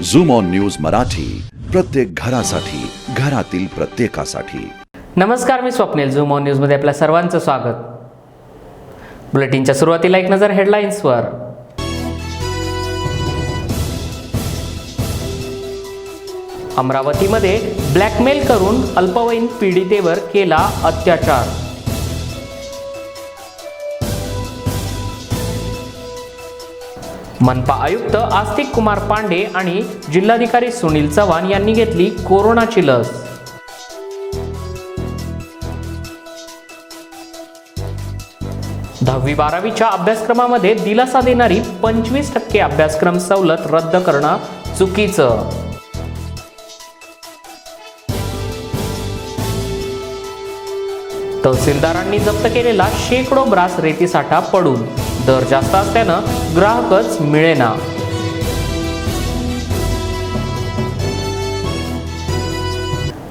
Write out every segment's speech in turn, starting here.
Zoom on news Marathi, प्रत्येक घरासाठी, घरातील प्रत्येकासाठी। नमस्कार, मी स्वप्नील। झूम ऑन न्यूज मध्ये आपल्या सर्वांचं स्वागत। बुलेटिनच्या सुरुवातीला एक नजर हेडलाईन्सवर। अमरावतीमध्ये ब्लॅकमेल करून अल्पवयीन पीडितेवर केला अत्याचार। मनपा आयुक्त आस्तिक कुमार पांडे आणि जिल्हाधिकारी सुनील चव्हाण यांनी घेतली कोरोनाची लस। 10वी-12वीच्या अभ्यासक्रमामध्ये दिलासा देणारी 25% अभ्यासक्रम सवलत रद्द करणं चुकीचं। तहसीलदारांनी जप्त केलेला शेकडो ब्रास रेतीसाठा पडून दर जास्त असल्यानं ग्राहकच मिळेना।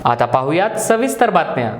आता पाहूयात सविस्तर बातम्या।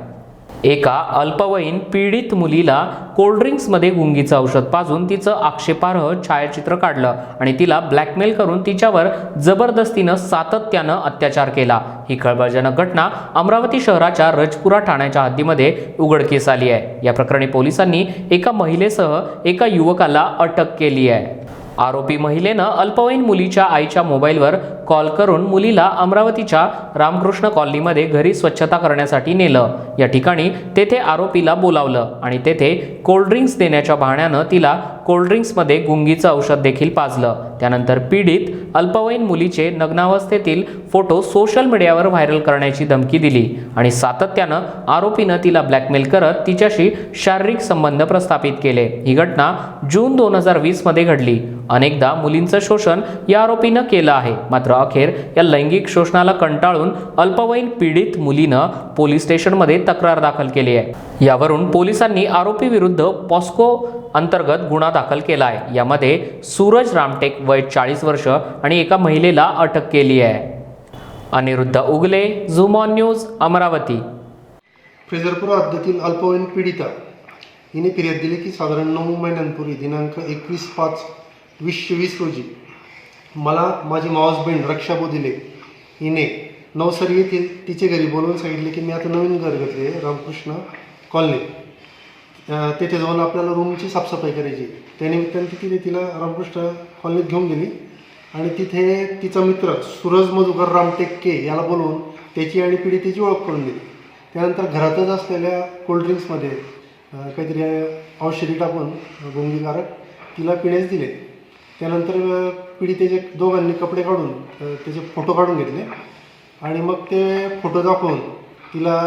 एका अल्पवयीन पीडित मुलीला कोल्ड्रिंक्समध्ये गुंगीचं औषध पाजून तिचं आक्षेपार्ह छायाचित्र काढलं आणि तिला ब्लॅकमेल करून तिच्यावर जबरदस्तीनं सातत्यानं अत्याचार केला। ही खळबळजनक घटना अमरावती शहराच्या रजपुरा ठाण्याच्या हद्दीमध्ये उघडकीस आली आहे। या प्रकरणी पोलिसांनी एका महिलेसह एका युवकाला अटक केली आहे। आरोपी महिलेनं अल्पवयीन मुलीच्या आईच्या मोबाईलवर कॉल करून मुलीला अमरावतीच्या रामकृष्ण कॉलनीमध्ये घरी स्वच्छता करण्यासाठी नेलं। या ठिकाणी तेथे आरोपीला बोलावलं आणि तेथे कोल्ड्रिंक्स देण्याच्या बहाण्यानं तिला कोल्ड्रिंक्समध्ये गुंगीचं औषध देखील पाजलं। त्यानंतर पीडित अल्पवयीन मुलीचे नग्नावस्थेतील फोटो सोशल मीडियावर व्हायरल करण्याची धमकी दिली आणि सातत्यानं आरोपीनं तिला ब्लॅकमेल करत तिच्याशी शारीरिक संबंध प्रस्थापित केले। ही घटना जून 2020 मध्ये घडली। अनेकदा मुलींचं शोषण या आरोपीनं केलं आहे, मात्र अखेर या लैंगिक शोषणाला कंटाळून अल्पवयीन पीडित मुलीनं पोलीस स्टेशनमध्ये तक्रार दाखल केली आहे। यावरून पोलिसांनी आरोपी विरुद्ध पॉस्को अंतर्गत गुन्हा दाखल केला आहे। यामध्ये सूरज रामटेक वय 40 वर्ष आणि एका महिलेला अटक केली आहे। Anirudh Ugale, zoom on news, Amravati. Frazerpura हद्दीतील अल्पवयीन पीडिता हिने फिर्याद दिली की साधारण 9 महिन्यांपूर्वी दिनांक 21/5/2020 रोजी मला माझी मावस बहीण रक्षा बोधिले हिने नवसरी येथील तिचे घरी बोलवून सांगितले की मी आता नवीन घर घेतले रामकृष्ण कॉलनीत, तेथे जाऊन आपल्याला रूमची साफसफाई करायची। त्यानिमित्ताने तिला रामकृष्ण कॉलनीत घेऊन गेली आणि तिथे तिचा मित्र सूरज मधुकर रामटेके याला बोलवून त्याची आणि पीडितेची ओळख करून दिली। त्यानंतर घरातच असलेल्या कोल्ड्रिंक्समध्ये काहीतरी औषधी टाकून गुंगीकारक तिला पिण्यास दिले। त्यानंतर पीडितेचे दोघांनी कपडे काढून त्याचे फोटो काढून घेतले आणि मग ते फोटो दाखवून तिला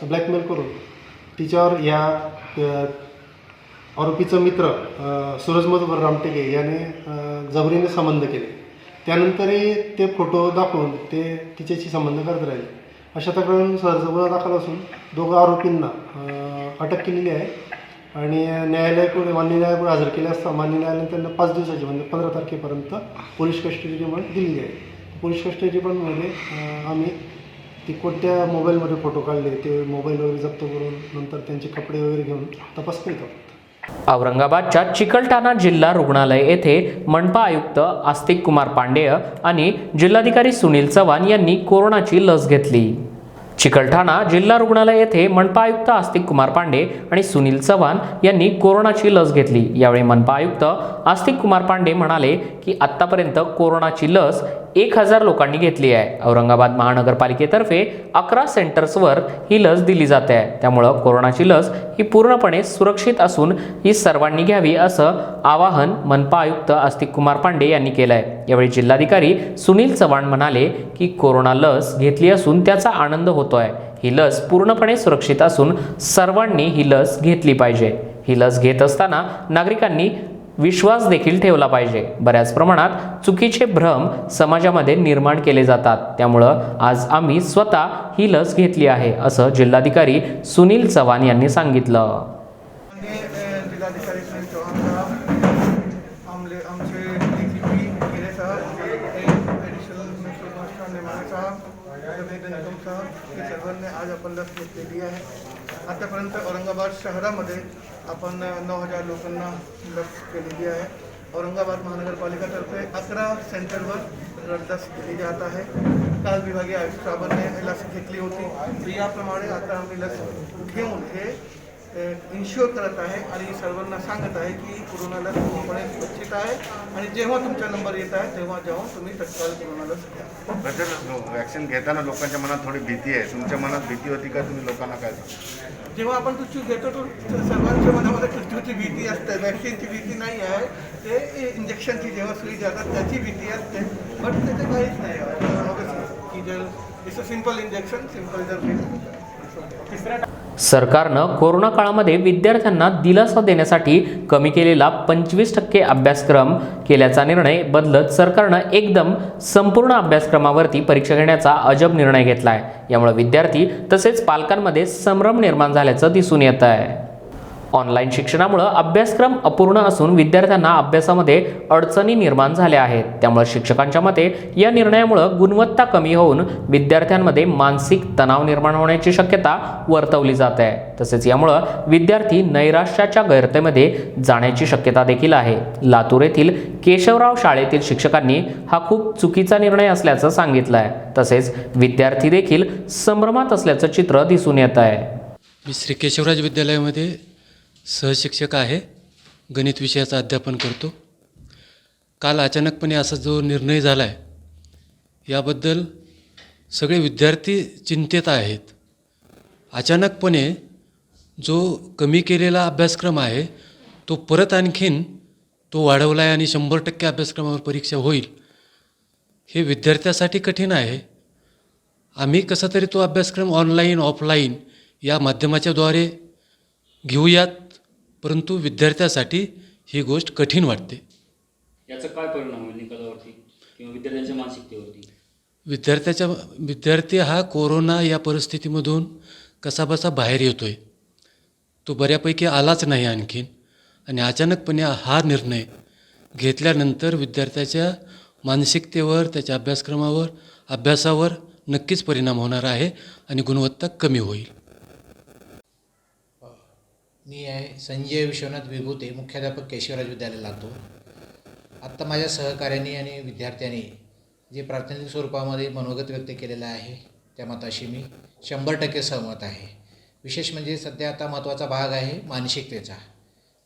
ब्लॅकमेल करून तिच्यावर या आरोपीचा मित्र सूरज मधुकर रामटेके याने जबरीने संबंध केले। त्यानंतरही ते फोटो दाखवून ते तिच्याशी संबंध करत राहिले। अशा तक्रारीने गुन्हा दाखल असून दोघं आरोपींना अटक केलेली आहे आणि न्यायालयापुढे मान्य न्यायालयापुढे हजर केले असता मान्य न्यायालयाने त्यांना 5 दिवसाची म्हणजे 15 तारखेपर्यंत पोलीस कस्टडी रिमांड दिलेली आहे। पोलीस कस्टडी रिमांडमध्ये आम्ही ती कोणत्या मोबाईलमध्ये फोटो काढले ते मोबाईल वगैरे जप्त करून नंतर त्यांचे कपडे वगैरे घेऊन तपास करीत आहोत। औरंगाबादच्या चिकलठाणा जिल्हा रुग्णालय येथे मनपा आयुक्त आस्तिक कुमार पांडे आणि जिल्हाधिकारी सुनील चव्हाण यांनी कोरोनाची लस घेतली। चिकलठाणा जिल्हा रुग्णालय येथे मनपा आयुक्त आस्तिक कुमार पांडे आणि सुनील चव्हाण यांनी कोरोनाची लस घेतली। यावेळी मनपा आयुक्त आस्तिक कुमार पांडे म्हणाले की आतापर्यंत कोरोनाची लस 1000 लोकांनी घेतली आहे। औरंगाबाद महानगरपालिकेतर्फे 11 सेंटर्सवर ही लस दिली जाते आहे। त्यामुळे कोरोनाची लस ही पूर्णपणे सुरक्षित असून ही सर्वांनी घ्यावी असं आवाहन मनपा आयुक्त आस्तिक कुमार पांडे यांनी केलं आहे। यावेळी जिल्हाधिकारी सुनील चव्हाण म्हणाले की कोरोना लस घेतली असून त्याचा आनंद होतोय। ही लस पूर्णपणे सुरक्षित असून सर्वांनी ही लस घेतली पाहिजे। ही लस घेत असताना नागरिकांनी विश्वास देखील ठेवला पाहिजे। बऱ्याच प्रमाणात चुकीचे भ्रम समाजामध्ये निर्माण केले जातात, त्यामुळं आज आम्ही स्वतः ही लस घेतली आहे असं जिल्हाधिकारी सुनील चव्हाण यांनी सांगितलं। जिल्हाधिकारी सुनील चव्हाण साहब, आमचे डीसीपी गिरे साहब, ॲडिशनल म्युन्सिपल कमिशनर नेमाने साहब, निगम साहब हे सर्वांनी आज आपण लस घेतलेली आहे। आतापर्यंत औरंगाबाद शहरामध्ये आपण 9000 लोकांना लस केलेली आहे। औरंगाबाद महानगरपालिकेतर्फे 11 सेंटरवर लस दिली जात आहे. काल विभागीय आयुक्तांनी लस घेतली होती. तर याप्रमाणे आता आम्ही लस घेऊन हे इन्श्युअर करत आहे आणि सर्वांना सांगत आहे की कोरोना लस पूर्णपणे सुरक्षित आहे आणि जेव्हा तुमचा नंबर येत आहे तेव्हा जाऊन तुम्ही तत्काळ कोरोना लस घ्या. वॅक्सिन घेताना लोकांच्या मनात थोडी भीती आहे. तुमच्या मनात भीती होती का? तुम्ही लोकांना काय जेव्हा आपण तुझी घेतो तो सर्वांच्या मनामध्ये तुझी भीती असते. वॅक्सिनची भीती नाही आहे, ते इंजेक्शनची जेव्हा सुई जातात त्याची भीती असते. बट त्याचं काहीच नाही ऑब्विसली की जर it's a simple injection, simple जर सरकारनं कोरोना काळामध्ये विद्यार्थ्यांना दिलासा देण्यासाठी कमी केलेला 25% अभ्यासक्रम केल्याचा निर्णय बदलत सरकारनं एकदम संपूर्ण अभ्यासक्रमावरती परीक्षा घेण्याचा अजब निर्णय घेतला आहे. यामुळे विद्यार्थी तसेच पालकांमध्ये संभ्रम निर्माण झाल्याचं दिसून येत आहे. ऑनलाईन शिक्षणामुळे अभ्यासक्रम अपूर्ण असून विद्यार्थ्यांना अभ्यासामध्ये अडचणी निर्माण झाल्या आहेत. त्यामुळे शिक्षकांच्या मते या निर्णयामुळे गुणवत्ता कमी होऊन विद्यार्थ्यांमध्ये मानसिक तणाव निर्माण होण्याची शक्यता वर्तवली जात आहे. तसेच यामुळे विद्यार्थी नैराश्याच्या गैरतेमध्ये जाण्याची शक्यता देखील आहे. लातूर येथील केशवराव शाळेतील शिक्षकांनी हा खूप चुकीचा निर्णय असल्याचं सांगितलं आहे. तसेच विद्यार्थी देखील संभ्रमात असल्याचं चित्र दिसून येत आहे. मी श्री केशवराज विद्यालयामध्ये सहशिक्षक आहे. गणित विषयाचं अध्यापन करतो. काल अचानकपणे असा जो निर्णय झाला आहे याबद्दल सगळे विद्यार्थी चिंतेत आहेत. अचानकपणे जो कमी केलेला अभ्यासक्रम आहे तो परत आणखीन तो वाढवला आहे आणि 100% अभ्यासक्रमावर परीक्षा होईल. हे विद्यार्थ्यासाठी कठीण आहे. आम्ही कसा तरी तो अभ्यासक्रम ऑनलाईन ऑफलाईन या माध्यमाच्याद्वारे घेऊयात, परंतु विद्यार्थ्यासाठी ही गोष्ट कठीण वाटते. याचा काय परिणाम होईल निकालावरती किंवा विद्यार्थ्यांच्या मानसिकतेवरती? विद्यार्थी हा कोरोना या परिस्थितीमधून कसाबसा बाहेर येतो आहे. तो बऱ्यापैकी आलाच नाही आणखीन, आणि अचानकपणे हा निर्णय घेतल्यानंतर विद्यार्थ्याच्या मानसिकतेवर, त्याच्या अभ्यासक्रमावर, अभ्यासावर नक्कीच परिणाम होणार आहे आणि गुणवत्ता कमी होईल. मी आहे संजय विश्वनाथ विभूते, मुख्याध्यापक केशवराज विद्यालय लातूर. आत्ता माझ्या सहकार्यांनी आणि विद्यार्थ्यांनी जे प्रातिनिधिक स्वरूपामध्ये मनोगत व्यक्त केलेलं आहे त्या मताशी मी 100% सहमत आहे. विशेष म्हणजे सध्या आता महत्त्वाचा भाग आहे मानसिकतेचा.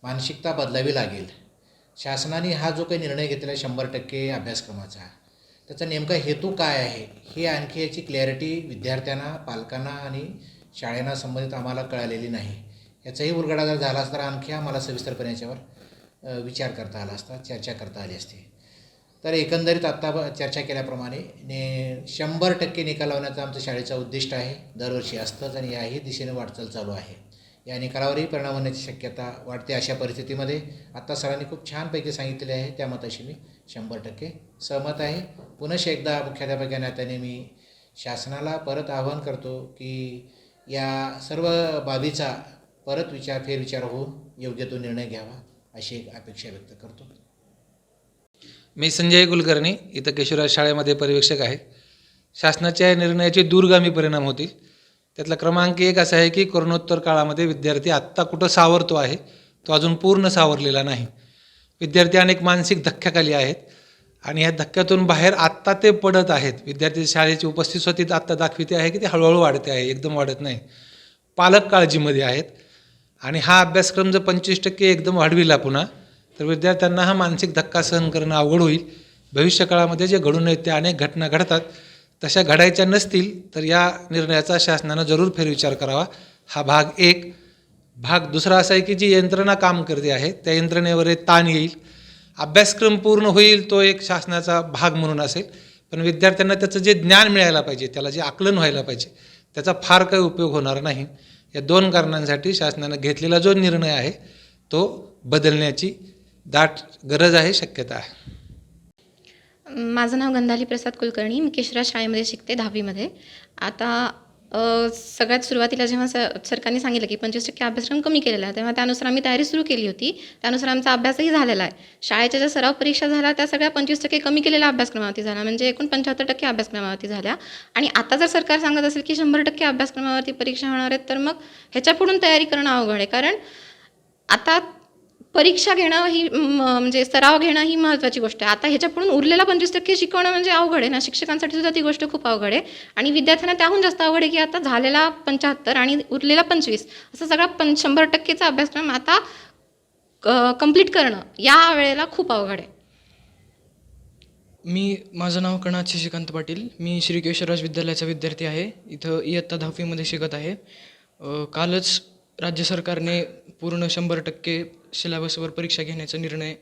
मानसिकता बदलावी लागेल. शासनाने हा जो काही निर्णय घेतलेला आहे 100% अभ्यासक्रमाचा, त्याचा नेमका हेतू काय आहे हे आणखी याची क्लॅरिटी विद्यार्थ्यांना, पालकांना आणि शाळांना संबंधित आम्हाला कळालेली नाही. याचाही उलगडा जर झाला असता तर आणखी आम्हाला सविस्तरपणे याच्यावर विचार करता आला असता, चर्चा करता आली असती. तर एकंदरीत आत्ता चर्चा केल्याप्रमाणे 100% निकाल लावण्याचं आमचं शाळेचं उद्दिष्ट आहे. दरवर्षी असतंच आणि याही दिशेने वाटचाल चालू आहे. या निकालावरही परिणाम होण्याची शक्यता वाटते. अशा परिस्थितीमध्ये आत्ता सरांनी खूप छानपैकी सांगितलेले आहे, त्या मताशी मी 100% सहमत आहे. पुनश्च एकदा मुख्याध्यापक या नात्याने मी शासनाला परत आवाहन करतो की या सर्व बाबीचा परत फेरविचार होऊन योग्य तो निर्णय घ्यावा, अशी एक अपेक्षा व्यक्त करतो. मी संजय कुलकर्णी, इथं केशवराज शाळेमध्ये पर्यवेक्षक आहे. शासनाच्या निर्णयाचे दूरगामी परिणाम होतील. त्यातला क्रमांक 1 असा आहे की कोरोनोत्तर काळामध्ये विद्यार्थी आत्ता कुठं सावरतो आहे तो अजून पूर्ण सावरलेला नाही. विद्यार्थी अनेक मानसिक धक्क्याखाली आहेत आणि ह्या धक्क्यातून बाहेर आत्ता ते पडत आहेत. विद्यार्थी शाळेची उपस्थित स्वतः आत्ता दाखविते आहे की ते हळूहळू वाढते आहे, एकदम वाढत नाही. पालक काळजीमध्ये आहेत आणि हा अभ्यासक्रम जर 25% एकदम वाढविला पुन्हा तर विद्यार्थ्यांना हा मानसिक धक्का सहन करणं अवघड होईल. भविष्यकाळामध्ये जे घडून येते अनेक घटना घडतात, तशा घडायच्या नसतील तर या निर्णयाचा शासनानं जरूर फेरविचार करावा. हा भाग 1. भाग दुसरा असा आहे की जी यंत्रणा काम करते आहे त्या यंत्रणेवर ताण येईल. अभ्यासक्रम पूर्ण होईल तो एक शासनाचा भाग म्हणून असेल, पण विद्यार्थ्यांना त्याचं जे ज्ञान मिळायला पाहिजे, त्याला जे आकलन व्हायला पाहिजे, त्याचा फार काही उपयोग होणार नाही. या 2 कारणांसाठी शासनानं घेतलेला जो निर्णय आहे तो बदलण्याची दाट गरज आहे, शक्यता आहे. माझं नाव गंधाली प्रसाद कुलकर्णी. मी केशवराज शाळेमध्ये शिकते 10वीमध्ये. आता सगळ्यात सुरुवातीला जेव्हा सरकारने सांगितलं की 25% अभ्यासक्रम कमी केलेला आहे, तेव्हा त्यानुसार आम्ही तयारी सुरू केली होती. त्यानुसार आमचा अभ्यासही झालेला आहे. शाळेच्या ज्या सराव परीक्षा झाल्या त्या सगळ्या 25% कमी केलेल्या अभ्यासक्रमावरती झाल्या, म्हणजे एकूण 75% अभ्यासक्रमावरती झाल्या. आणि आता जर सरकार सांगत असेल की 100% अभ्यासक्रमावरती परीक्षा होणार आहेत, तर मग ह्याच्या पुढून तयारी करणं अवघड आहे. कारण आता परीक्षा घेणं ही म्हणजे सराव घेणं ही महत्त्वाची गोष्ट आहे. आता ह्याच्यापुढून उरलेला 25% शिकवणं म्हणजे अवघड आहे ना. शिक्षकांसाठी सुद्धा ती गोष्ट खूप अवघड आहे आणि विद्यार्थ्यांना त्याहून जास्त अवघड आहे की आता झालेला 75 आणि उरलेला 25 असा सगळा 100%चा अभ्यासक्रम आता कंप्लीट करणं या वेळेला खूप अवघड आहे. माझं नाव कणाद शशिकांत पाटील. मी श्री केशवराज विद्यालयाचा विद्यार्थी आहे. इथं इयत्ता 10वीमध्ये शिकत आहे. कालच राज्य सरकारने पूर्ण 100% सिलेबसवर परीक्षा घेण्याचा निर्णय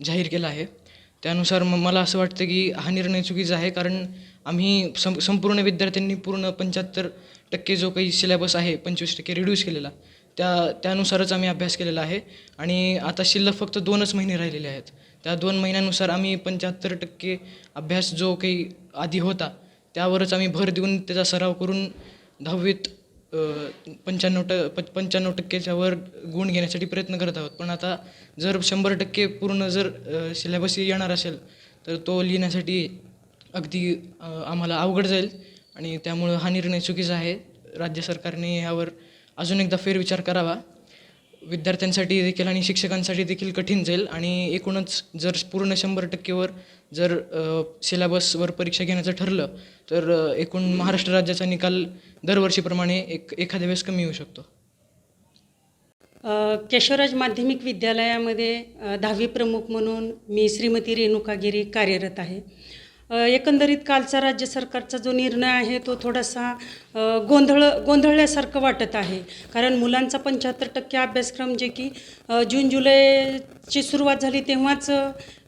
जाहीर केला आहे. त्यानुसार मला असं वाटतं की हा निर्णय चुकीचा आहे, कारण आम्ही संपूर्ण विद्यार्थ्यांनी पूर्ण 75% जो काही सिलेबस आहे 25% रिड्यूस केलेला त्यानुसारच आम्ही अभ्यास केलेला आहे आणि आता शिल्लक फक्त 2च महिने राहिलेले आहेत. त्या 2 महिन्यानुसार आम्ही 75% अभ्यास जो काही आधी होता त्यावरच आम्ही भर देऊन त्याचा सराव करून 10वीत 95%च्या वर गुण घेण्यासाठी प्रयत्न करत आहोत. पण आता जर 100% पूर्ण जर सिलेबस येणार असेल तर तो लिहिण्यासाठी अगदी आम्हाला अवघड जाईल आणि त्यामुळं हा निर्णय चुकीचा आहे. राज्य सरकारने यावर अजून एकदा फेरविचार करावा. विद्यार्थ्यांसाठी देखील आणि शिक्षकांसाठी देखील कठीण जाईल आणि एकूणच जर पूर्ण 100%वर जर सिलेबसवर परीक्षा घेण्याचं ठरलं तर एकूण महाराष्ट्र राज्याचा निकाल दरवर्षीप्रमाणे एखाद्या वेळेस कमी होऊ शकतो. केशवराज माध्यमिक विद्यालयामध्ये 10वी प्रमुख म्हणून मी श्रीमती रेणुका गिरी कार्यरत आहे. एकंदरीत कालचा राज्य सरकारचा जो निर्णय आहे तो थोडासा गोंधळल्यासारखं वाटत आहे, कारण मुलांचा 75% अभ्यासक्रम जे की जून जुलैची सुरुवात झाली तेव्हाच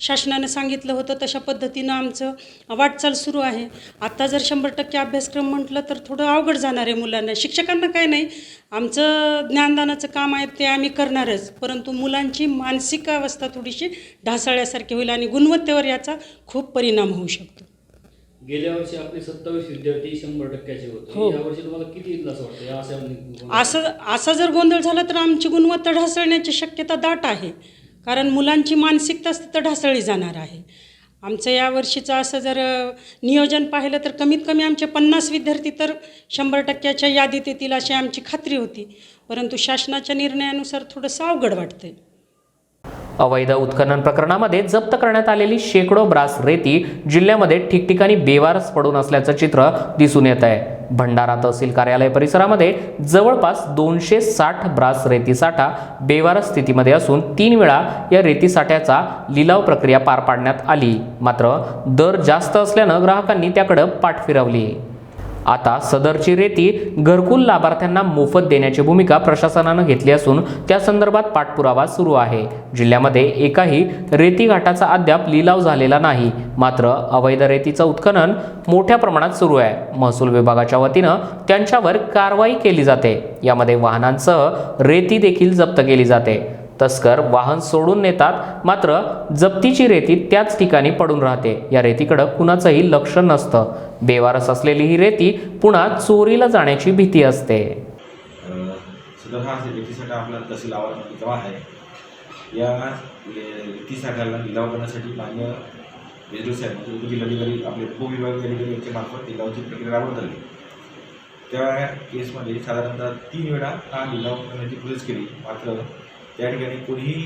शासनानं सांगितलं होतं तशा पद्धतीनं आमचं वाटचाल सुरू आहे. आता जर 100% अभ्यासक्रम म्हटलं तर थोडं अवघड जाणार आहे मुलांना. शिक्षकांना काय नाही, आमचं ज्ञानदानाचं काम आहे ते आम्ही करणारच, परंतु मुलांची मानसिक अवस्था थोडीशी ढासळल्यासारखी होईल आणि गुणवत्तेवर याचा खूप परिणाम होऊ शकतो. गेल्या वर्षी आपले 27 विद्यार्थी 100%चे होते. हो. यावर्षी तुम्हाला किती येईल असं वाटतं? असा जर गोंधळ झाला तर आमची गुणवत्ता ढासळण्याची शक्यता दाट आहे, कारण मुलांची मानसिकता तर ढासळली जाणार आहे. आमचं यावर्षीचं असं जर नियोजन पाहिलं तर कमीत कमी आमचे 50 विद्यार्थी तर 100%च्या यादीत येतील अशी आमची खात्री होती, परंतु शासनाच्या निर्णयानुसार थोडंसं अवघड वाटतंय. अवैध उत्खनन प्रकरणामध्ये जप्त करण्यात आलेली शेकडो ब्रास रेती जिल्ह्यामध्ये ठिकठिकाणी बेवारस पडून असल्याचं चित्र दिसून येत आहे. भंडारा तहसील कार्यालय परिसरामध्ये जवळपास 260 ब्रास रेतीसाठा बेवारस स्थितीमध्ये असून 3 वेळा या रेतीसाठ्याचा लिलाव प्रक्रिया पार पाडण्यात आली. मात्र दर जास्त असल्यानं ग्राहकांनी त्याकडे पाठ फिरवली. आता सदरची रेती घरकुल लाभार्थ्यांना मोफत देण्याची भूमिका प्रशासनानं घेतली असून त्या संदर्भात पाठपुरावा सुरू आहे. जिल्ह्यामध्ये एकाही रेती घाटाचा अद्याप लिलाव झालेला नाही. मात्र अवैध रेतीचं उत्खनन मोठ्या प्रमाणात सुरू आहे. महसूल विभागाच्या वतीनं त्यांच्यावर कारवाई केली जाते. यामध्ये वाहनांसह रेती देखील जप्त केली जाते. तस्कर वाहन सोडून नेतात, मात्र जप्तीची रेती त्याच ठिकाणी पडून राहते. या रेतीकडे कुणाचंही लक्ष नसतं. बेवारस असलेली ही रेती पुन्हा चोरीला जाण्याची भीती असते. सदर हा रेतीसाठा आपला तहसील आवारामध्ये जमा आहे. या रेतीसाठ्याला लिलाव करण्यासाठी मान्य बेजूर साहेब म्हणजे उपजिल्हाधिकारी आपले उपविभागीय अधिकारी यांच्या मार्फत लिलावाची प्रक्रिया राबवत आली. त्या केसमध्ये साधारणतः 3 वेळा हा लिलाव करण्याची प्रोसेस केली, मात्र त्या ठिकाणी कोणीही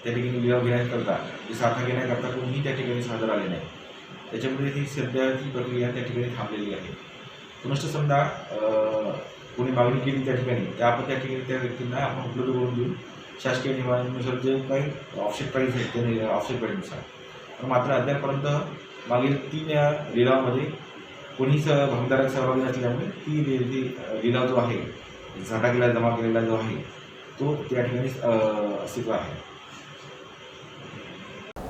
त्या ठिकाणी लिलाव घेण्याकरता साठा घेण्याकरता कोणीही त्या ठिकाणी सादर आले नाही. त्याच्यामुळे ती सध्याची प्रक्रिया त्या ठिकाणी थांबलेली आहे. पुनश्च समजा कोणी मागणी केली त्या ठिकाणी आपण त्या ठिकाणी त्या व्यक्तींना आपण उपलब्ध करून देऊन शासकीय नियमानुसार जे काही ऑफसेट प्राईस आहेत त्या ऑफसेट प्राईसनुसार. मात्र अद्यापपर्यंत मागील 3 लिलावामध्ये कोणीच भागीदारात सहभागी नसल्यामुळे ती लिलाव जो आहे साठा केला जमा केलेला जो आहे तो त्या ठिकाणी अस्तित्व आहे.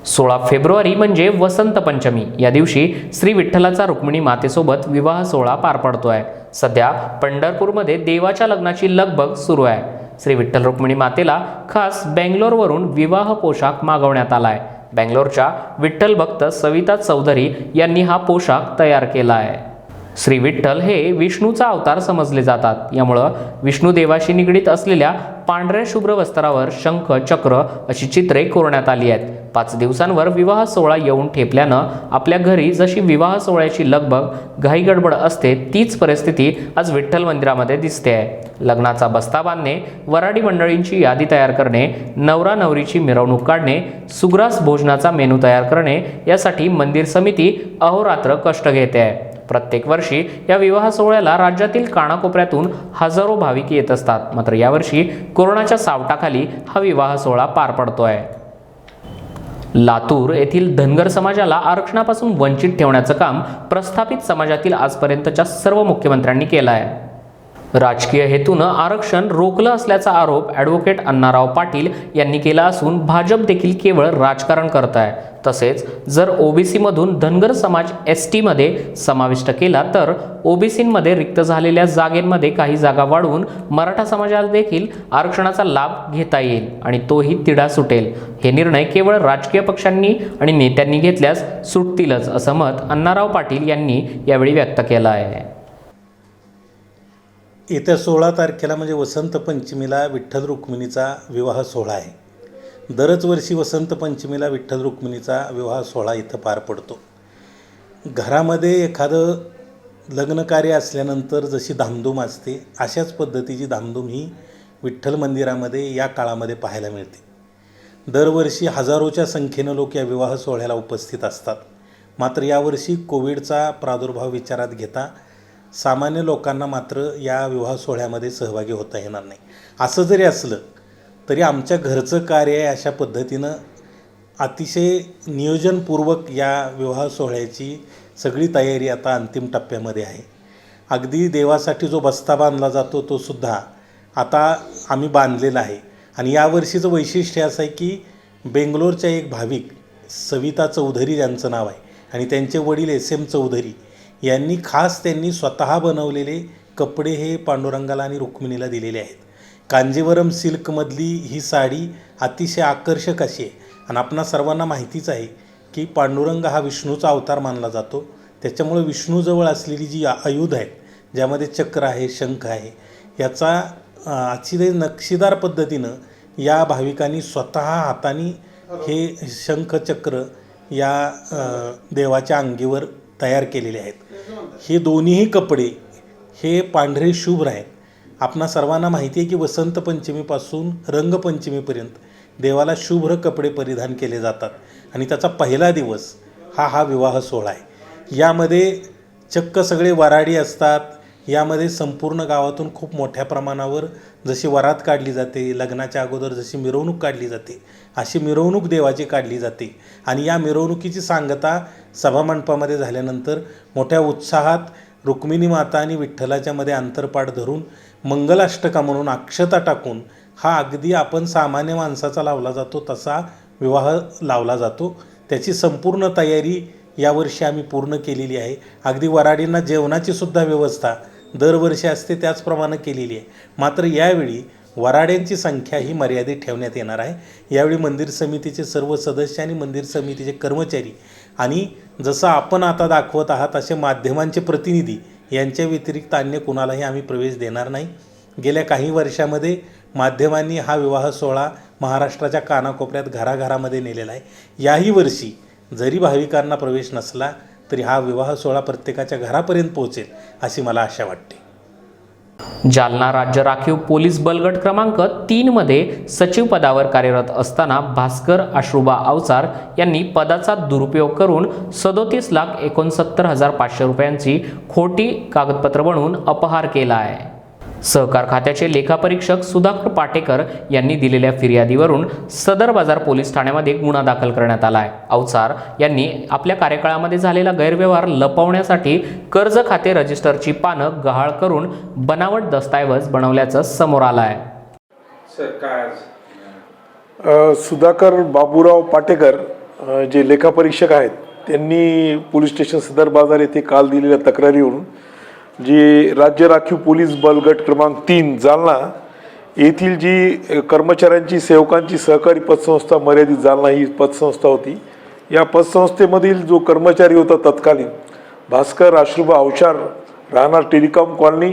16 फेब्रुवारी म्हणजे वसंत पंचमी. या दिवशी श्री विठ्ठलाचा रुक्मिणी मातेसोबत विवाह सोहळा पार पडतोय. सध्या पंढरपूरमध्ये देवाच्या लग्नाची लगबग सुरू आहे. श्री विठ्ठल रुक्मिणी मातेला खास बेंगलोरवरून विवाह पोशाख मागवण्यात आलाय. बेंगलोरच्या विठ्ठल भक्त सविता चौधरी यांनी हा पोशाख तयार केला आहे. श्री विठ्ठल हे विष्णूचा अवतार समजले जातात. यामुळं विष्णुदेवाशी निगडीत असलेल्या पांढऱ्या शुभ्र वस्त्रावर शंख चक्र अशी चित्रे कोरण्यात आली आहेत. 5 दिवसांवर विवाह सोहळा येऊन ठेपल्यानं आपल्या घरी जशी विवाह सोहळ्याची लगबग घाईगडबड असते तीच परिस्थिती आज विठ्ठल मंदिरामध्ये दिसते आहे. लग्नाचा बस्ता बांधणे, वराडी मंडळींची यादी तयार करणे, नवरा नवरीची मिरवणूक काढणे, सुग्रास भोजनाचा मेनू तयार करणे यासाठी मंदिर समिती अहोरात्र कष्ट घेते आहे. प्रत्येक वर्षी या विवाह सोहळ्याला राज्यातील कानाकोपऱ्यातून हजारो भाविक येत असतात. मात्र यावर्षी कोरोनाच्या सावटाखाली हा विवाह सोहळा पार पडतोय. लातूर येथील धनगर समाजाला आरक्षणापासून वंचित ठेवण्याचं काम प्रस्थापित समाजातील आजपर्यंतच्या सर्व मुख्यमंत्र्यांनी केलं आहे. राजकीय हेतूनं आरक्षण रोखलं असल्याचा आरोप ॲडव्होकेट अण्णाराव पाटील यांनी केला असून भाजप देखील केवळ राजकारण करत आहे. तसेच जर ओबीसीमधून धनगर समाज एसटीमध्ये समाविष्ट केला तर ओबीसींमध्ये रिक्त झालेल्या जागेंमध्ये काही जागा वाढवून मराठा समाजाला देखील आरक्षणाचा लाभ घेता येईल आणि तोही तिढा सुटेल. हे निर्णय केवळ राजकीय पक्षांनी आणि नेत्यांनी घेतल्यास सुटतीलच असं मत अण्णाराव पाटील यांनी यावेळी व्यक्त केलं आहे. येत्या 16 तारखेला म्हणजे वसंत पंचमीला विठ्ठल रुक्मिणीचा विवाह सोहळा आहे. दरच वर्षी वसंत पंचमीला विठ्ठल रुक्मिणीचा विवाह सोहळा इथं पार पडतो. घरामध्ये एखादं लग्नकार्य असल्यानंतर जशी धामधूम असते अशाच पद्धतीची धामधूम ही विठ्ठल मंदिरामध्ये या काळामध्ये पाहायला मिळते. दरवर्षी हजारोच्या संख्येनं लोक या विवाह सोहळ्याला उपस्थित असतात. मात्र यावर्षी कोविडचा प्रादुर्भाव विचारात घेता सामान्य लोकांना मात्र या विवाह सोहळ्यामध्ये सहभागी होता येणार नाही. असं जरी असलं तरी आमच्या घरचं कार्य आहे अशा पद्धतीनं अतिशय नियोजनपूर्वक या विवाह सोहळ्याची सगळी तयारी आता अंतिम टप्प्यामध्ये आहे. अगदी देवासाठी जो बस्ता बांधला जातो तो सुद्धा आता आम्ही बांधलेला आहे. आणि यावर्षीचं वैशिष्ट्य असं आहे की बेंगलोरच्या एक भाविक सविता चौधरी यांचं नाव आहे आणि त्यांचे वडील SM चौधरी यांनी त्यांनी स्वतः बनवलेले कपडे हे पांडुरंगाला आणि रुक्मिणीला दिलेले आहेत. कांजीवरम सिल्कमधली ही साडी अतिशय आकर्षक अशी आहे आणि आपणा सर्वांना माहितीच आहे की पांडुरंग हा विष्णूचा अवतार मानला जातो. त्याच्यामुळे विष्णूजवळ असलेली जी आयुध आहेत ज्यामध्ये चक्र आहे, शंख आहे, याचा अतिशय नक्षीदार पद्धतीनं या भाविकांनी स्वतः हाताने हे शंख चक्र या देवाच्या अंगीवर तयार केलेले आहेत. हे दोन्हीही कपडे हे पांढरे शुभ्र आहेत. आपणा सर्वांना माहिती आहे की वसंत पंचमीपासून रंगपंचमीपर्यंत देवाला शुभ्र कपडे परिधान केले जातात आणि त्याचा पहिला दिवस हा विवाह सोहळा आहे. यामध्ये चक्क सगळे वराडी असतात. यामध्ये संपूर्ण गावातून खूप मोठ्या प्रमाणावर जशी वरात काढली जाते, लग्नाच्या अगोदर जशी मिरवणूक काढली जाते अशी मिरवणूक देवाची काढली जाते आणि या मिरवणुकीची सांगता सभामंडपामध्ये झाल्यानंतर मोठ्या उत्साहात रुक्मिणी माता आणि विठ्ठलाच्या मध्ये अंतरपाठ धरून मंगलाष्टका म्हणून अक्षता टाकून हा अगदी आपण सामान्य माणसाचा लावला जातो तसा विवाह लावला जातो. त्याची संपूर्ण तयारी यावर्षी आम्ही पूर्ण केलेली आहे. अगदी वराडींना जेवणाची सुद्धा व्यवस्था दरवर्षी असते त्याचप्रमाणे केलेली आहे. मात्र यावेळी वराड्यांची संख्या ही मर्यादित ठेवण्यात येणार आहे. यावेळी मंदिर समितीचे सर्व सदस्य आणि मंदिर समितीचे कर्मचारी आणि जसं आपण आता दाखवत आहात असे माध्यमांचे प्रतिनिधी यांच्या व्यतिरिक्त अन्य कुणालाही आम्ही प्रवेश देणार नाही. गेल्या काही वर्षामध्ये माध्यमांनी हा विवाह सोहळा महाराष्ट्राच्या कानाकोपऱ्यात घराघरामध्ये नेलेला आहे. याही वर्षी जरी भाविकांना प्रवेश नसला तरी हा विवाह सोहळा प्रत्येकाच्या घरापर्यंत पोहोचेल अशी मला आशा वाटते. जालना राज्य राखीव पोलीस बलगट क्रमांक 3 मध्ये सचिव पदावर कार्यरत असताना भास्कर अश्रुबा अवचार यांनी पदाचा दुरुपयोग करून 37,69,500 रुपयांची खोटी कागदपत्र बनवून अपहार केला आहे. सहकार खात्याचे लेखापरीक्षक सुधाकर पाटेकर यांनी दिलेल्या फिर्यादीवरून सदर बाजार पोलीस ठाण्यामध्ये गुन्हा दाखल करण्यात आला आहे. अवचार यांनी आपल्या कार्यकाळामध्ये झालेला गैरव्यवहार लपवण्यासाठी कर्ज खाते रजिस्टरची पानं गहाळ करून बनावट दस्तऐवज बनवल्याचं समोर आलं आहे. सुधाकर बाबूराव पाटेकर जे लेखापरीक्षक आहेत त्यांनी पोलीस स्टेशन सदर बाजार येथे काल दिलेल्या तक्रारीवरून जी राज्य राखीव पोलीस बल गट क्रमांक 3 जालना येथील जी कर्मचाऱ्यांची सेवकांची सहकारी पतसंस्था मर्यादित जालना ही पतसंस्था होती. या पतसंस्थेमधील जो कर्मचारी होता तत्कालीन भास्कर अश्रुबा अवचार राहणार telecom colony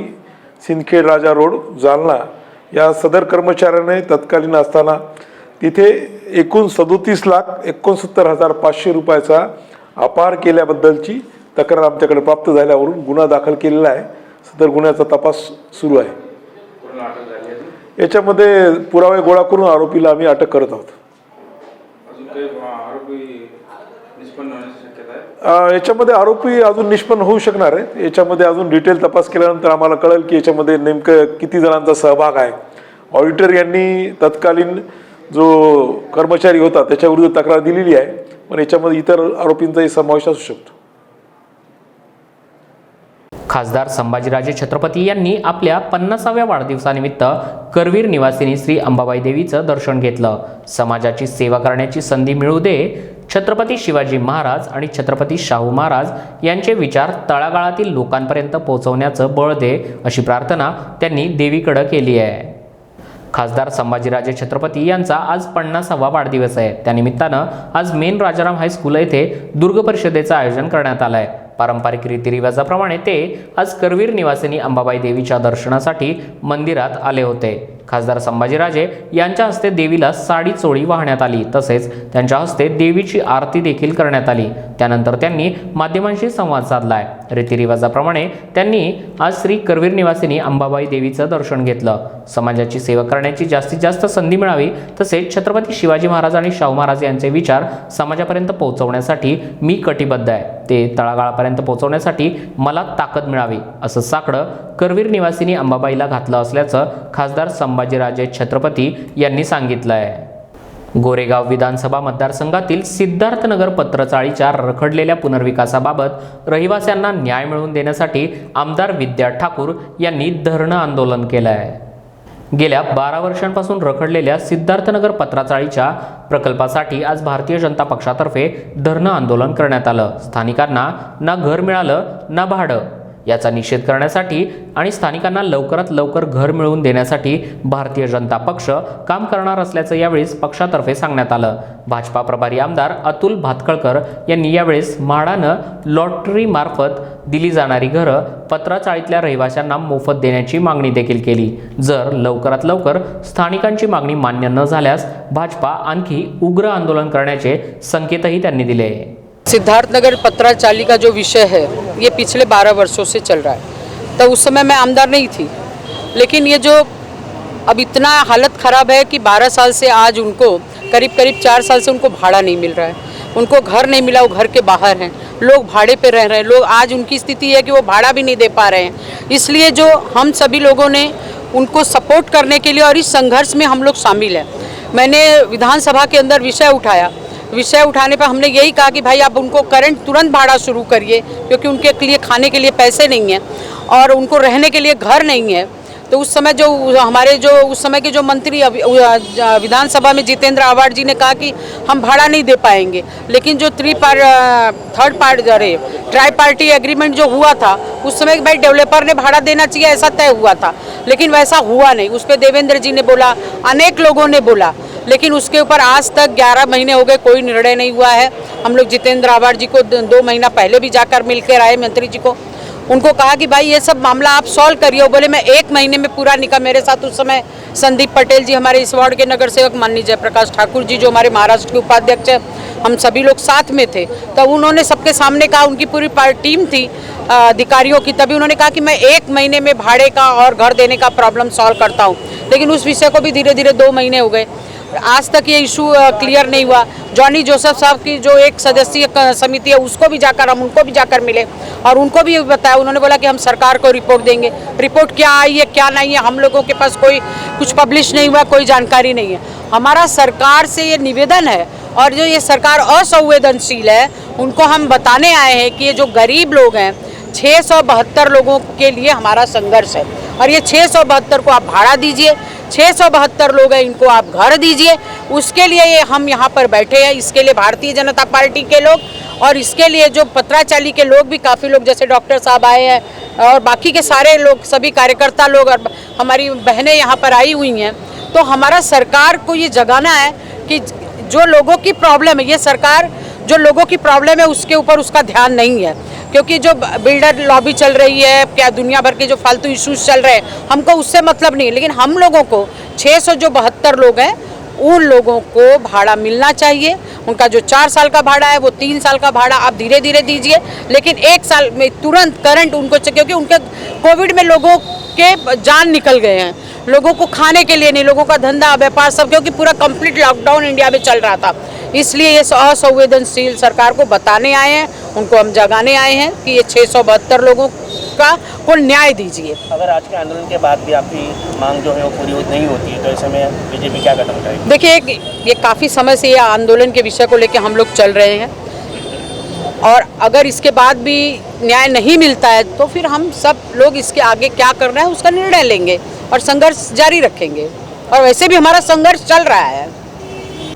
Sindkhed Raja road Jalna या सदर कर्मचाऱ्याने तत्कालीन असताना तिथे एकूण 37,69,500 रुपयाचा अपहार केल्याबद्दलची तक्रार आमच्याकडे प्राप्त झाल्यावरून गुन्हा दाखल केलेला आहे. सदर गुन्ह्याचा तपास सुरू आहे. याच्यामध्ये पुरावे गोळा करून आरोपीला आम्ही अटक करत आहोत. याच्यामध्ये आरोपी अजून निष्पन्न होऊ शकणार आहे. याच्यामध्ये अजून डिटेल तपास केल्यानंतर आम्हाला कळेल की याच्यामध्ये नेमकं किती जणांचा सहभाग आहे. ऑडिटर यांनी तत्कालीन जो कर्मचारी होता त्याच्याविरुद्ध तक्रार दिलेली आहे, पण याच्यामध्ये इतर आरोपींचाही समावेश असू शकतो. खासदार संभाजीराजे छत्रपती यांनी आपल्या 50व्या वाढदिवसानिमित्त करवीर निवासिनी श्री अंबाबाई देवीचं दर्शन घेतलं. समाजाची सेवा करण्याची संधी मिळू दे. छत्रपती शिवाजी महाराज आणि छत्रपती शाहू महाराज यांचे विचार तळागाळातील लोकांपर्यंत पोहोचवण्याचं बळ दे, अशी प्रार्थना त्यांनी देवीकडे केली आहे. खासदार संभाजीराजे छत्रपती यांचा आज 50वा वाढदिवस आहे. त्यानिमित्तानं आज मेन राजाराम हायस्कूल येथे दुर्ग परिषदेचं आयोजन करण्यात आलं आहे. पारंपरिक रीतिरिवाजाप्रमाणे ते आज करवीर निवासिनी अंबाबाई देवीच्या दर्शनासाठी मंदिरात आले होते. खासदार संभाजीराजे यांच्या हस्ते देवीला साडी चोळी वाहण्यात आली. तसेच त्यांच्या हस्ते देवीची आरती देखील करण्यात आली. त्यानंतर त्यांनी माध्यमांशी संवाद साधलाय. रीतिरिवाजाप्रमाणे त्यांनी आज श्री करवीर निवासिनी अंबाबाई देवीचं दर्शन घेतलं. समाजाची सेवा करण्याची जास्तीत जास्त संधी मिळावी, तसेच छत्रपती शिवाजी महाराज आणि शाहू महाराज यांचे विचार समाजापर्यंत पोहोचवण्यासाठी मी कटिबद्ध आहे. ते तळागाळापर्यंत पोहोचवण्यासाठी मला ताकद मिळावी, असं साकडं करवीर निवासिनी अंबाबाईला घातलं असल्याचं खासदार संभाजीराजे छत्रपती यांनी सांगितलं आहे. गोरेगाव विधानसभा मतदारसंघातील सिद्धार्थनगर पत्रचाळीच्या रखडलेल्या पुनर्विकासाबाबत रहिवाशांना न्याय मिळवून देण्यासाठी आमदार विद्या ठाकूर यांनी धरणं आंदोलन केलं आहे. गेल्या 12 वर्षांपासून रखडलेल्या सिद्धार्थनगर पत्राचाळीच्या प्रकल्पासाठी आज भारतीय जनता पक्षातर्फे धरणं आंदोलन करण्यात आलं. स्थानिकांना ना घर मिळालं ना भाडं, याचा निषेध करण्यासाठी आणि स्थानिकांना लवकरात लवकर घर मिळवून देण्यासाठी भारतीय जनता पक्ष काम करणार असल्याचं यावेळेस पक्षातर्फे सांगण्यात आलं. भाजपा प्रभारी आमदार अतुल भातखळकर यांनी यावेळेस म्हाडानं लॉटरी मार्फत दिली जाणारी घरं पत्राचाळीतल्या रहिवाशांना मोफत देण्याची मागणी देखील केली. जर लवकरात लवकर स्थानिकांची मागणी मान्य न झाल्यास भाजपा आणखी उग्र आंदोलन करण्याचे संकेतही त्यांनी दिले. सिद्धार्थनगर पत्राचाली का जो विषय है ये पिछले 12 वर्षों से चल रहा है. तो उस समय मैं आमदार नहीं थी, लेकिन ये जो अब इतना हालत ख़राब है कि 12 साल से आज उनको करीब 4 साल से उनको भाड़ा नहीं मिल रहा है. उनको घर नहीं मिला, वो घर के बाहर हैं. लोग भाड़े पे रह रहे हैं. लोग आज उनकी स्थिति है कि वो भाड़ा भी नहीं दे पा रहे हैं. इसलिए जो हम सभी लोगों ने उनको सपोर्ट करने के लिए और इस संघर्ष में हम लोग शामिल हैं. मैंने विधानसभा के अंदर विषय उठाने पर हमने यही कहा कि भाई आप उनको करंट तुरंत भाड़ा शुरू करिए, क्योंकि उनके लिए खाने के लिए पैसे नहीं हैं और उनको रहने के लिए घर नहीं है. तो उस समय उस समय के जो मंत्री विधानसभा में जितेंद्र आवाड़ जी ने कहा कि हम भाड़ा नहीं दे पाएंगे, लेकिन जो ट्राई पार्टी एग्रीमेंट जो हुआ था उस समय भाई डेवलपर ने भाड़ा देना चाहिए ऐसा तय हुआ था, लेकिन वैसा हुआ नहीं. उस पर देवेंद्र जी ने बोला, अनेक लोगों ने बोला, लेकिन उसके ऊपर आज तक 11 महीने हो गए, कोई निर्णय नहीं हुआ है. हम लोग जितेंद्र आवाड़ जी को 2 महीना पहले भी जाकर मिलकर आए, मंत्री जी को. उनको कहा कि भाई ये सब मामला आप सॉल्व करिए. वो बोले मैं 1 महीने में पूरा निकाल. मेरे साथ उस समय संदीप पटेल जी, हमारे इस वार्ड के नगर सेवक, माननीय जयप्रकाश ठाकुर जी जो हमारे महाराष्ट्र के उपाध्यक्ष हैं, हम सभी लोग साथ में थे. तब उन्होंने सबके सामने कहा, उनकी पूरी टीम थी अधिकारियों की, तभी उन्होंने कहा कि मैं 1 महीने में भाड़े का और घर देने का प्रॉब्लम सॉल्व करता हूँ. लेकिन उस विषय को भी धीरे धीरे 2 महीने हो गए, आज तक ये इशू क्लियर नहीं हुआ. जॉनी जोसेफ साहब की जो एक सदस्यीय समिति है उनको भी जाकर मिले और उनको भी बताया. उन्होंने बोला कि हम सरकार को रिपोर्ट देंगे. रिपोर्ट क्या आई है क्या नहीं है हम लोगों के पास कुछ पब्लिश नहीं हुआ, कोई जानकारी नहीं है. हमारा सरकार से ये निवेदन है, और जो ये सरकार असंवेदनशील है उनको हम बताने आए हैं कि ये जो गरीब लोग हैं 672 लोगों के लिए हमारा संघर्ष है, और ये 672 को आप भाड़ा दीजिए. 672 लोग हैं, इनको आप घर दीजिए. उसके लिए ये हम यहाँ पर बैठे हैं. इसके लिए भारतीय जनता पार्टी के लोग और इसके लिए जो पत्राचाली के लोग भी, काफ़ी लोग जैसे डॉक्टर साहब आए हैं और बाकी के सारे लोग, सभी कार्यकर्ता लोग और हमारी बहनें यहाँ पर आई हुई हैं. तो हमारा सरकार को ये जगाना है कि जो लोगों की प्रॉब्लम है, ये सरकार जो लोगों की प्रॉब्लम है उसके ऊपर उसका ध्यान नहीं है, क्योंकि जो बिल्डर लॉबी चल रही है, क्या दुनिया भर के जो फालतू इश्यूज चल रहे हैं, हमको उससे मतलब नहीं है. लेकिन हम लोगों को 672 लोग हैं उन लोगों को भाड़ा मिलना चाहिए। उनका जो 4 साल का भाड़ा है वो 3 साल का भाड़ा आप धीरे धीरे दीजिए, लेकिन 1 साल में तुरंत करंट उनको चाहिए, क्योंकि उनके कोविड में लोगों के जान निकल गए हैं, लोगों को खाने के लिए नहीं, लोगों का धंधा व्यापार सब, क्योंकि पूरा कंप्लीट लॉकडाउन इंडिया में चल रहा था। इसलिए ये असंवेदनशील सरकार को बताने आए हैं, उनको हम जगाने आए हैं कि ये 672 लोगों को न्याय दीजिए। अगर आज के आंदोलन के बाद भी आपकी मांग जो है वो पूरी नहीं होती है तो ऐसे में बीजेपी क्या कदम उठाएगी? देखिए, ये काफ़ी समय से ये आंदोलन के विषय को लेकर हम लोग चल रहे हैं, और अगर इसके बाद भी न्याय नहीं मिलता है तो फिर हम सब लोग इसके आगे क्या करना है उसका निर्णय लेंगे और संघर्ष जारी रखेंगे, और वैसे भी हमारा संघर्ष चल रहा है।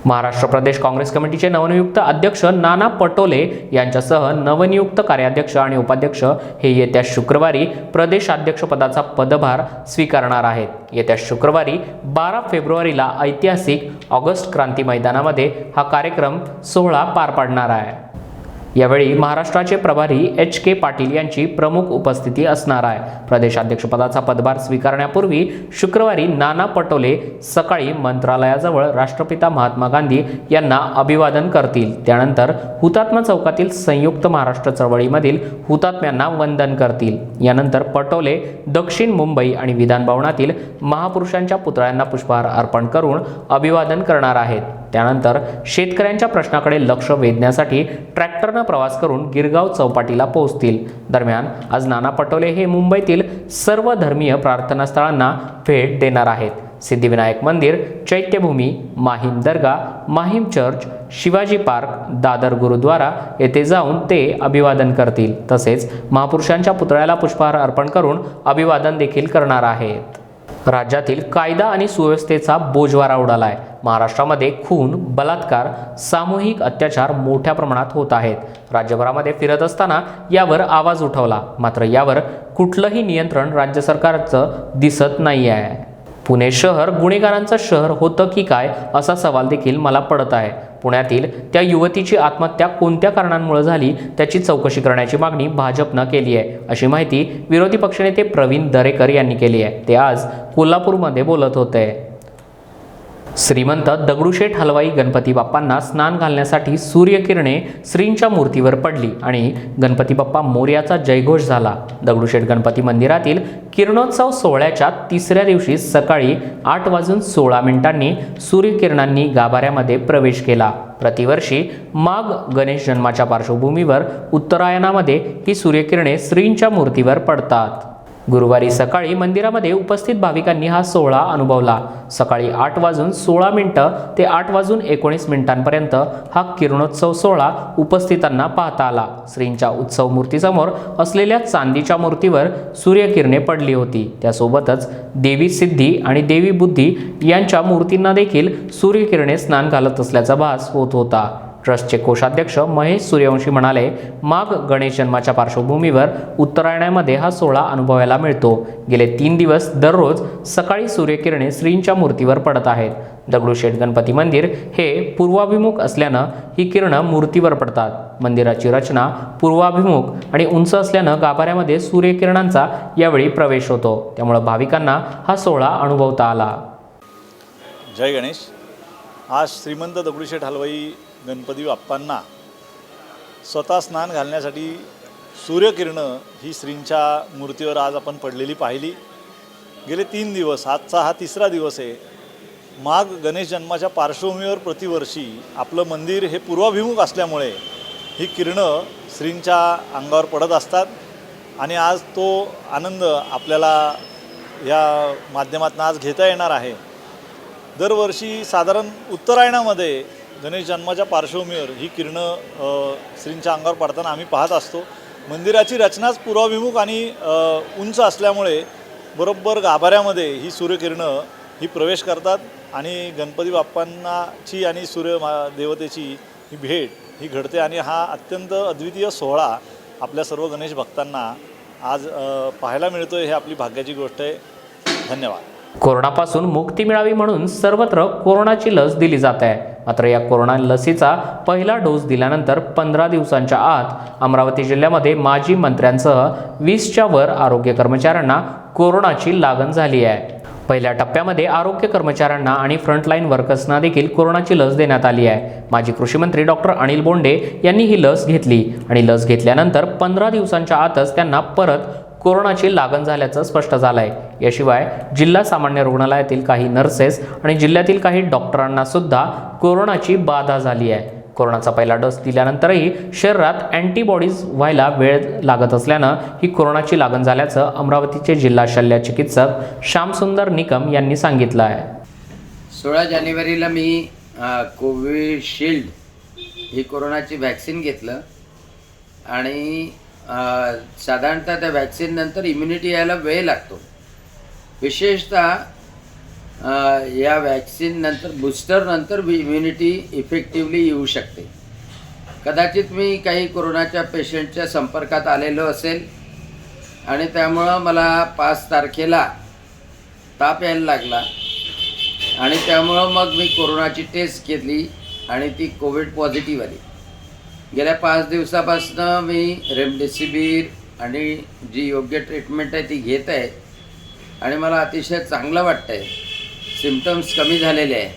महाराष्ट्र प्रदेश काँग्रेस कमिटीचे नवनियुक्त अध्यक्ष नाना पटोले यांच्यासह नवनियुक्त कार्याध्यक्ष आणि उपाध्यक्ष हे येत्या शुक्रवारी प्रदेशाध्यक्षपदाचा पदभार स्वीकारणार आहेत। येत्या शुक्रवारी 12 फेब्रुवारीला ऐतिहासिक ऑगस्ट क्रांती मैदानामध्ये हा कार्यक्रम सोहळा पार पडणार आहे। यावेळी महाराष्ट्राचे प्रभारी HK पाटील यांची प्रमुख उपस्थिती असणार आहे। प्रदेशाध्यक्षपदाचा पदभार स्वीकारण्यापूर्वी शुक्रवारी नाना पटोले सकाळी मंत्रालयाजवळ राष्ट्रपिता महात्मा गांधी यांना अभिवादन करतील। त्यानंतर हुतात्मा चौकातील संयुक्त महाराष्ट्र चळवळीमधील हुतात्म्यांना वंदन करतील। यानंतर पटोले दक्षिण मुंबई आणि विधान भवनातील महापुरुषांच्या पुतळ्यांना पुष्पहार अर्पण करून अभिवादन करणार आहेत। त्यानंतर शेतकऱ्यांच्या प्रश्नाकडे लक्ष वेधण्यासाठी ट्रॅक्टरने प्रवास करून गिरगाव चौपाटीला पोहोचतील। दरम्यान आज नाना पटोले हे मुंबईतील सर्व धर्मीय प्रार्थनास्थळांना भेट देणार आहेत। सिद्धिविनायक मंदिर, चैत्यभूमी, माहीम दर्गा, माहीम चर्च, शिवाजी पार्क, दादर गुरुद्वारा येथे जाऊन ते अभिवादन करतील। तसेच महापुरुषांच्या पुतळ्याला पुष्पहार अर्पण करून अभिवादन देखील करणार आहेत। राज्यातील कायदा आणि सुव्यवस्थेचा बोजवारा उडालाय। महाराष्ट्रामध्ये खून, बलात्कार, सामूहिक अत्याचार मोठ्या प्रमाणात होत आहेत। राज्यभरामध्ये फिरत असताना यावर आवाज उठवला, मात्र यावर कुठलंही नियंत्रण राज्य सरकारचं दिसत नाही आहे। पुणे शहर गुन्हेगारांचं शहर होतं की काय असा सवाल देखील मला पडत आहे। पुण्यातील त्या युवतीची आत्महत्या कोणत्या कारणांमुळे झाली त्याची चौकशी करण्याची मागणी भाजपनं केली आहे, अशी माहिती विरोधी पक्षनेते प्रवीण दरेकर यांनी केली आहे। ते आज कोल्हापूरमध्ये बोलत होते। श्रीमंत दगडूशेठ हलवाई गणपती बाप्पांना स्नान घालण्यासाठी सूर्यकिरणे श्रींच्या मूर्तीवर पडली आणि गणपती बाप्पा मोरयाचा जयघोष झाला। दगडूशेठ गणपती मंदिरातील किरणोत्सव सोहळ्याच्या तिसऱ्या दिवशी सकाळी 8:16 सूर्यकिरणांनी गाभाऱ्यामध्ये प्रवेश केला। प्रतिवर्षी माघ गणेश जन्माच्या पार्श्वभूमीवर उत्तरायणामध्ये ही सूर्यकिरणे श्रींच्या मूर्तीवर पडतात। गुरुवारी सकाळी मंदिरामध्ये उपस्थित भाविकांनी हा सोहळा अनुभवला। सकाळी 8:16 ते 8:19 हा किरणोत्सव सोहळा उपस्थितांना पाहता आला। श्रींच्या उत्सव मूर्तीसमोर असलेल्या चांदीच्या मूर्तीवर सूर्यकिरणे पडली होती। त्यासोबतच देवी सिद्धी आणि देवी बुद्धी यांच्या मूर्तींना देखील सूर्यकिरणे स्नान घालत असल्याचा भास होत होता। ट्रस्टचे कोषाध्यक्ष महेश सूर्यवंशी म्हणाले, माघ गणेश जन्माच्या पार्श्वभूमीवर उत्तरायणामध्ये हा सोहळा अनुभवायला मिळतो। गेले 3 दिवस दररोज सकाळी सूर्यकिरणे श्रींच्या मूर्तीवर पडत आहेत। दगडूशेठ गणपती मंदिर हे पूर्वाभिमुख असल्यानं ही किरणं मूर्तीवर पडतात। मंदिराची रचना पूर्वाभिमुख आणि उंच असल्यानं गाभाऱ्यामध्ये सूर्यकिरणांचा यावेळी प्रवेश होतो, त्यामुळे भाविकांना हा सोहळा अनुभवता आला। जय गणेश। आज श्रीमंत दगडूशेठ हलवाई गणपती बाप्पांना स्वतः स्नान घालण्यासाठी सूर्यकिरणं ही श्रींच्या मूर्तीवर आज आपण पडलेली पाहिली। गेले 3 दिवस, आजचा हा 3रा दिवस आहे। माघ गणेश जन्माच्या पार्श्वभूमीवर प्रतिवर्षी आपलं मंदिर हे पूर्वाभिमुख असल्यामुळे ही किरणं श्रींच्या अंगावर पडत असतात आणि आज तो आनंद आपल्याला या माध्यमातून आज घेता येणार आहे। दरवर्षी साधारण उत्तरायणामध्ये गणेश जन्माच्या पार्श्वभूमीवर ही किरणं श्रींच्या अंगावर पडताना आम्ही पाहत असतो। मंदिराची रचनाच पूर्वाभिमुख आणि उंच असल्यामुळे बरोबर गाभाऱ्यामध्ये ही सूर्यकिरणं ही प्रवेश करतात आणि गणपती बाप्पांची आणि सूर्य देवतेची ही भेट ही घडते आणि हा अत्यंत अद्वितीय सोहळा आपल्या सर्व गणेश भक्तांना आज पाहायला मिळतो। हे आपली भाग्याची गोष्ट आहे। धन्यवाद। कोरोनापासून मुक्ती मिळावी म्हणून सर्वत्र कोरोनाची लस दिली जात आहे। मात्र या कोरोना लसीचा पहिला डोस दिल्यानंतर 15 दिवसांच्या आत अमरावती जिल्ह्यामध्ये माजी मंत्र्यांसह 20च्या वर आरोग्य कर्मचाऱ्यांना कोरोनाची लागण झाली आहे। पहिल्या टप्प्यामध्ये आरोग्य कर्मचाऱ्यांना आणि फ्रंटलाईन वर्कर्सना देखील कोरोनाची लस देण्यात आली आहे. माजी कृषी मंत्री डॉक्टर अनिल बोंडे यांनी ही लस घेतली आणि लस घेतल्यानंतर 15 दिवसांच्या आतच त्यांना परत कोरोनाची लागण झाल्याचं स्पष्ट झालं आहे. याशिवाय जिल्हा सामान्य रुग्णालयातील काही नर्सेस आणि जिल्ह्यातील काही डॉक्टरांना सुद्धा कोरोनाची बाधा झाली आहे. कोरोनाचा पहिला डोस दिल्यानंतरही शरीरात अँटीबॉडीज व्हायला वेळ लागत असल्यानं ही कोरोनाची लागण झाल्याचं अमरावतीचे जिल्हा शल्य चिकित्सक श्यामसुंदर निकम यांनी सांगितलं आहे. 16 जानेवारीला मी कोविशिल्ड ही कोरोनाची वॅक्सिन घेतलं आणि साधारणतः त्या वॅक्सिननंतर इम्युनिटी यायला वेळ लागतो. विशेषतः या वॅक्सिननंतर बूस्टरनंतर इम्युनिटी इफेक्टिवली येऊ शकते. कदाचित मी काही कोरोनाच्या पेशंटच्या संपर्कात आलेलो असेल आणि त्यामुळं मला 5 तारखेला ताप यायला लागला आणि त्यामुळं मग मी कोरोनाची टेस्ट घेतली आणि ती कोविड पॉझिटिव्ह आली. गेल्या 5 दिवसापासून मी रेमडेसिवीर आणि जी योग्य ट्रीटमेंट आहे ती घेत आहे आणि मला अतिशय चांगलं वाटतं आहे. सिम्पटम्स कमी झालेले आहे.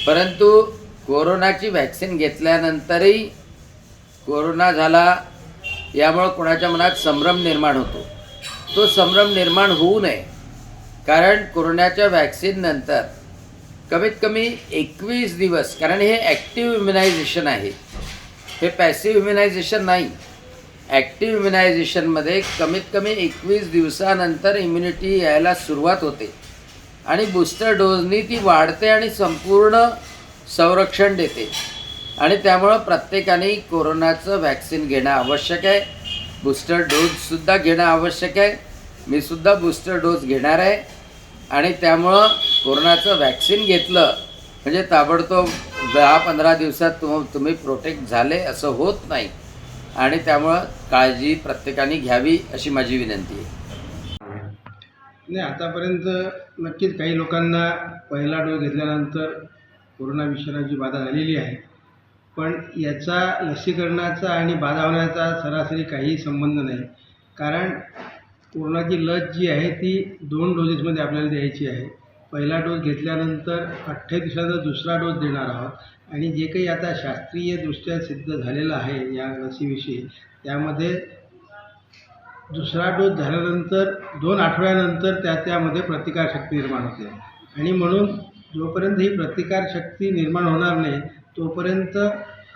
परंतु कोरोनाची वॅक्सिन घेतल्यानंतरही कोरोना झाला यामुळं कोणाच्या मनात संभ्रम निर्माण होतो. तो संभ्रम निर्माण होऊ नये, कारण कोरोनाच्या वॅक्सिननंतर कमीत कमी 21 दिवस, कारण हे ॲक्टिव्ह इम्युनायझेशन आहे, हे पॅसिव्ह इम्युनायझेशन नाही. ॲक्टिव्ह इम्युनायझेशनमध्ये कमीत कमी 21 दिवसानंतर इम्युनिटी यायला सुरुवात होते आणि बूस्टर डोजनी ती वाढते आणि संपूर्ण संरक्षण देते. आणि त्यामुळं प्रत्येकाने कोरोनाचं वॅक्सिन घेणं आवश्यक आहे. बूस्टर डोजसुद्धा घेणं आवश्यक आहे. मी सुद्धा बूस्टर डोज घेणार आहे आणि त्यामुळं कोरोनाचं वॅक्सिन घेतलं म्हणजे ताबडतोब 10-15 दिवसात तुम्ही प्रोटेक्ट झाले असं होत नाही आणि त्यामुळं काळजी प्रत्येकाने घ्यावी अशी माझी विनंती आहे. नाही, आतापर्यंत नक्कीच काही लोकांना पहिला डोस घेतल्यानंतर कोरोना विषाणूची बाधा झालेली आहे, पण याचा लसीकरणाचा आणि बाधा होण्याचा सरासरी काही संबंध नाही. कारण कोरोनाची लस जी आहे ती 2 डोसेसमध्ये आपल्याला द्यायची आहे. पहिला डोस घेतल्यानंतर 28 दिवसांचा दुसरा डोस देणार आहोत आणि जे काही आता शास्त्रीयदृष्ट्या सिद्ध झालेलं आहे या लसीविषयी, त्यामध्ये दुसरा डोस झाल्यानंतर 2 आठवड्यानंतर त्यामध्ये प्रतिकारशक्ती निर्माण होते आणि म्हणून जोपर्यंत ही प्रतिकारशक्ती निर्माण होणार नाही तोपर्यंत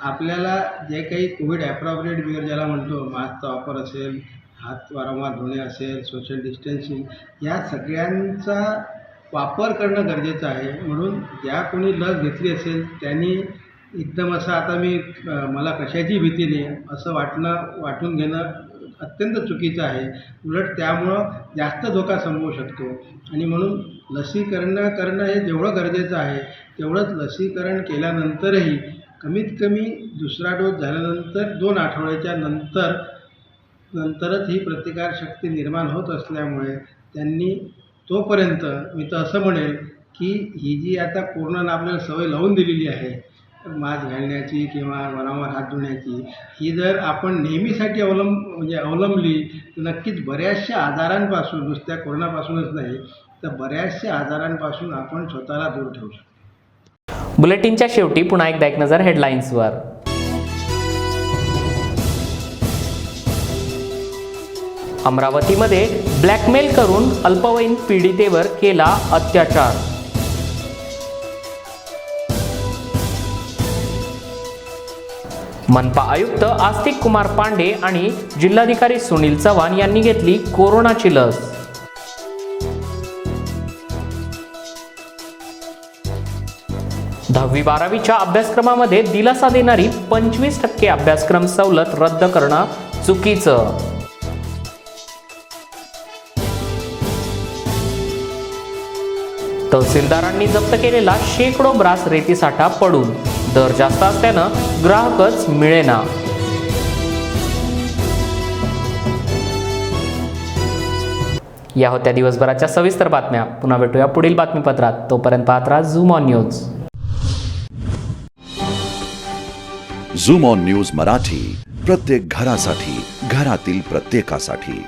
आपल्याला जे काही कोविड ॲप्रॉप्रिएट बिहेवियर ज्याला म्हणतो, मास्कचा वापर असेल, हात वारंवार धुणे असेल, सोशल डिस्टन्सिंग, या सगळ्यांचा वापर करणं गरजेचं आहे. म्हणून ज्या कोणी लस घेतली असेल त्यांनी एकदम असं आता मला कशाची भीती नाही असं वाटून घेणं अत्यंत चुकीचं आहे. उलट त्यामुळं जास्त धोका संभवू शकतो आणि म्हणून लसीकरण करणं हे जेवढं गरजेचं आहे तेवढंच लसीकरण केल्यानंतरही कमीत कमी दुसरा डोस झाल्यानंतर 2 आठवड्याच्या नंतरच ही प्रतिकारशक्ती निर्माण होत असल्यामुळे त्यांनी तोपर्यंत, मी तर असं म्हणेल की ही जी आता कोरोनानं आपल्याला सवय लावून दिलेली आहे मास्क घालण्याची किंवा वारंवार हात धुण्याची, ही जर आपण नेहमीसाठी अवलंबली तर नक्कीच बऱ्याचशा आजारांपासून, नुसत्या कोरोनापासूनच नाही तर बऱ्याचशा आजारांपासून आपण स्वतःला दूर ठेवू शकतो. बुलेटिनच्या शेवटी पुन्हा एकदा एक नजर हेडलाईन्सवर. अमरावतीमध्ये ब्लॅकमेल करून अल्पवयीन पीडितेवर केला अत्याचार. मनपा आयुक्त आस्तिक कुमार पांडे आणि जिल्हाधिकारी सुनील चव्हाण यांनी घेतली कोरोनाची लस. दहावी 12वीच्या अभ्यासक्रमामध्ये दिलासा देणारी 25% अभ्यासक्रम सवलत रद्द करणं चुकीचं. तहसीलदारांनी जप्त केलेला शेकडो ब्रास रेतीसाठा पडून, दर जास्त असल्यानं ग्राहकच मिळेना. या होत्या दिवसभराच्या सविस्तर बातम्या. पुन्हा भेटूया पुढील बातमीपत्रात. तोपर्यंत पाहत राहा zoom on news. Zoom on news Marathi, प्रत्येक घरासाठी, घरातील प्रत्येकासाठी.